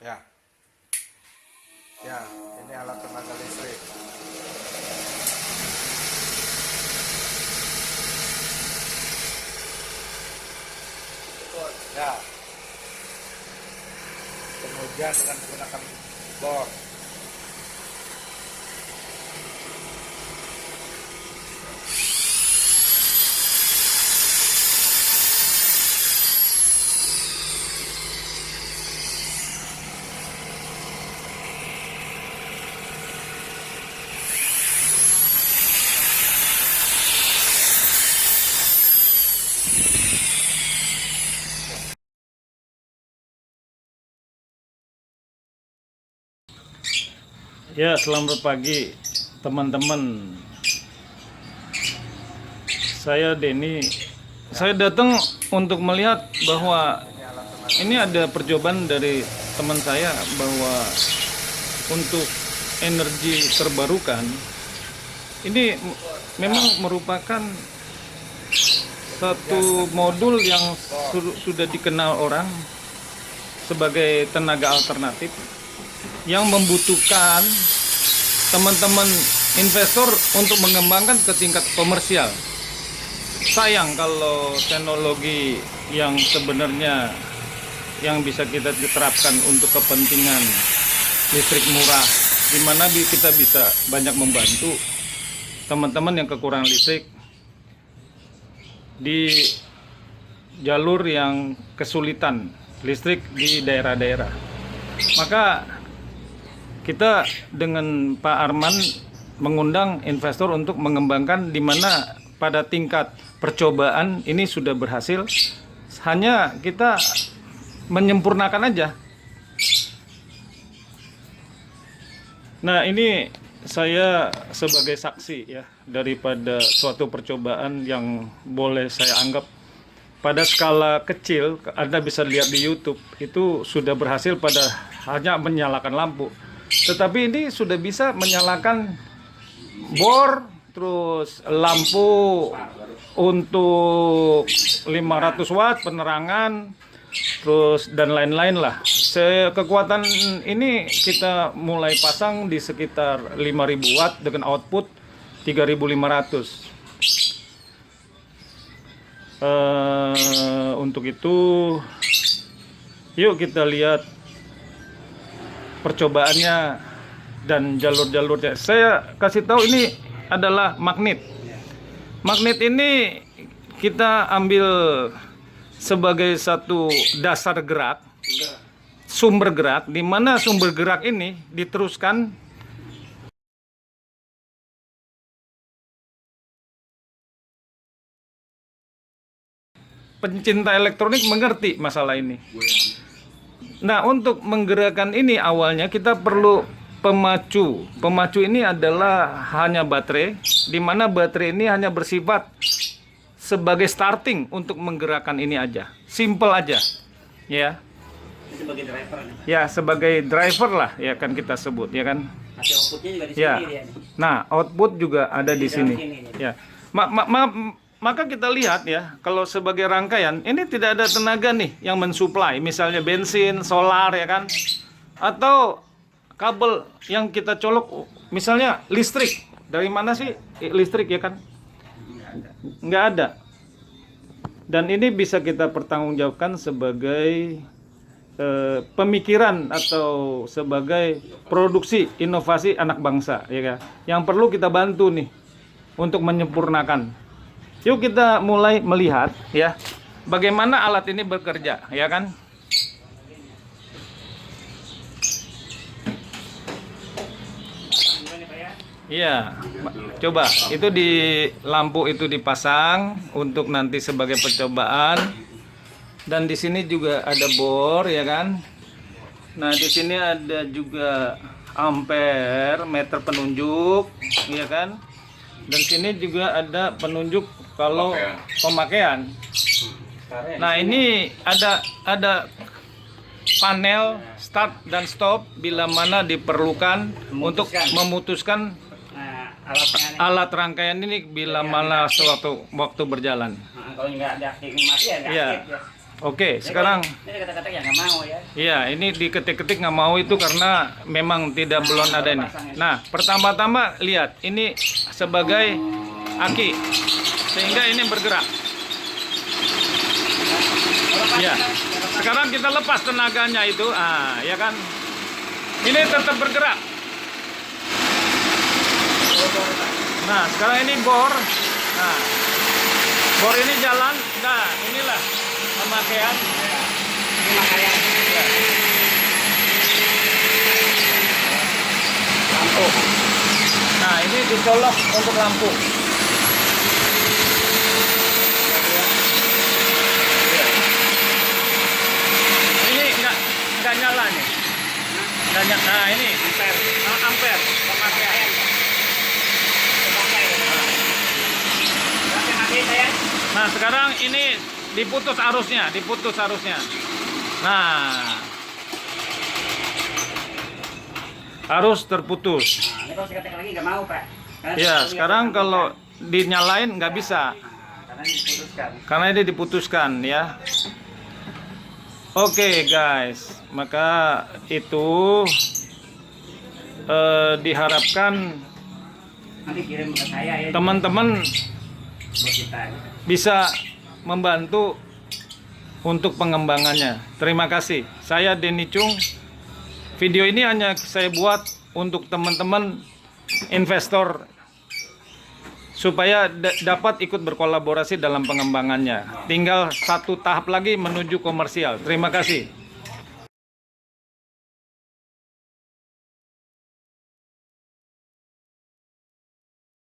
Ya, ya, ini alat tenaga listrik. Ya, kemudian dengan menggunakan bor. Ya, selamat pagi teman-teman. Saya Denny. Saya datang untuk melihat bahwa ini ada percobaan dari teman saya bahwa untuk energi terbarukan ini memang merupakan satu modul yang sudah dikenal orang sebagai tenaga alternatif yang membutuhkan teman-teman investor untuk mengembangkan ke tingkat komersial. Sayang kalau teknologi yang sebenarnya yang bisa kita diterapkan untuk kepentingan listrik murah, di mana kita bisa banyak membantu teman-teman yang kekurangan listrik di jalur yang kesulitan listrik di daerah-daerah. Maka kita dengan Pak Arman mengundang investor untuk mengembangkan, di mana pada tingkat percobaan ini sudah berhasil, hanya kita menyempurnakan aja. Nah, ini saya sebagai saksi ya daripada suatu percobaan yang boleh saya anggap pada skala kecil. Anda bisa lihat di YouTube, itu sudah berhasil pada hanya menyalakan lampu. Tetapi ini sudah bisa menyalakan bor, terus lampu untuk 500 watt penerangan, terus dan lain-lain lah. Kekuatan ini kita mulai pasang di sekitar 5000 watt dengan output 3500. Untuk itu, yuk kita lihat percobaannya dan jalur-jalurnya. Saya kasih tahu, ini adalah magnet. Magnet ini kita ambil sebagai satu dasar gerak, sumber gerak, di mana sumber gerak ini diteruskan pencinta elektronik mengerti masalah ini. Nah, untuk menggerakkan ini awalnya kita perlu pemacu. Pemacu ini adalah hanya baterai, di mana baterai ini hanya bersifat sebagai starting untuk menggerakkan ini aja. Simple aja. Ya. Sebagai driver. Ya, sebagai driver lah ya kan kita sebut, ya kan. Nanti outputnya juga di sini Ya. dia nih. Nah, output juga ada di sini. Ya. Maka kita lihat ya, kalau sebagai rangkaian ini tidak ada tenaga nih yang mensuplai, misalnya bensin, solar ya kan, atau kabel yang kita colok, misalnya listrik. Dari mana sih listrik ya kan? Nggak ada. Dan ini bisa kita pertanggungjawabkan sebagai pemikiran atau sebagai produksi inovasi anak bangsa ya kan, yang perlu kita bantu nih untuk menyempurnakan. Yuk kita mulai melihat ya bagaimana alat ini bekerja ya kan. Iya, coba itu di lampu itu dipasang untuk nanti sebagai percobaan. Dan di sini juga ada bor ya kan. Nah, di sini ada juga ampere, meter penunjuk ya kan. Dan sini juga ada penunjuk kalau pemakaian. Nah, ini ada panel start dan stop bila mana diperlukan untuk memutuskan alat rangkaian ini bila mana sewaktu berjalan. Nah, kalau nggak ada aktif mati ya nggak Ya. aktif ya. Oke, sekarang Ini kata-kata yang nggak mau ya. iya, ini diketik-ketik nggak mau itu karena memang tidak belum ada ini. Nah, pertama-tama lihat ini sebagai aki, sehingga ini bergerak. Ya, sekarang kita lepas tenaganya itu, ya kan? Ini tetap bergerak. Nah, sekarang ini bor. Nah, bor ini jalan. Nah, inilah pemakaian. Pemakaian. Lampu. Nah, ini dicolok untuk lampu. Ini nggak nyala nih. Nggak nyala. Nah, ini ampere pemakaian. Nah, sekarang ini diputus arusnya. Nah, arus terputus. Nah, ini kalau saya katakan lagi nggak mau Pak. Ya, sekarang kalau dinyalain nggak bisa. Karena ini diputuskan ya. Oke guys, maka itu diharapkan Nanti kirim ke saya ya. teman-teman Buat kita. bisa membantu untuk pengembangannya. Terima kasih. Saya Denny Chung. Video ini hanya saya buat untuk teman-teman investor supaya dapat ikut berkolaborasi dalam pengembangannya. Tinggal satu tahap lagi menuju komersial. Terima kasih.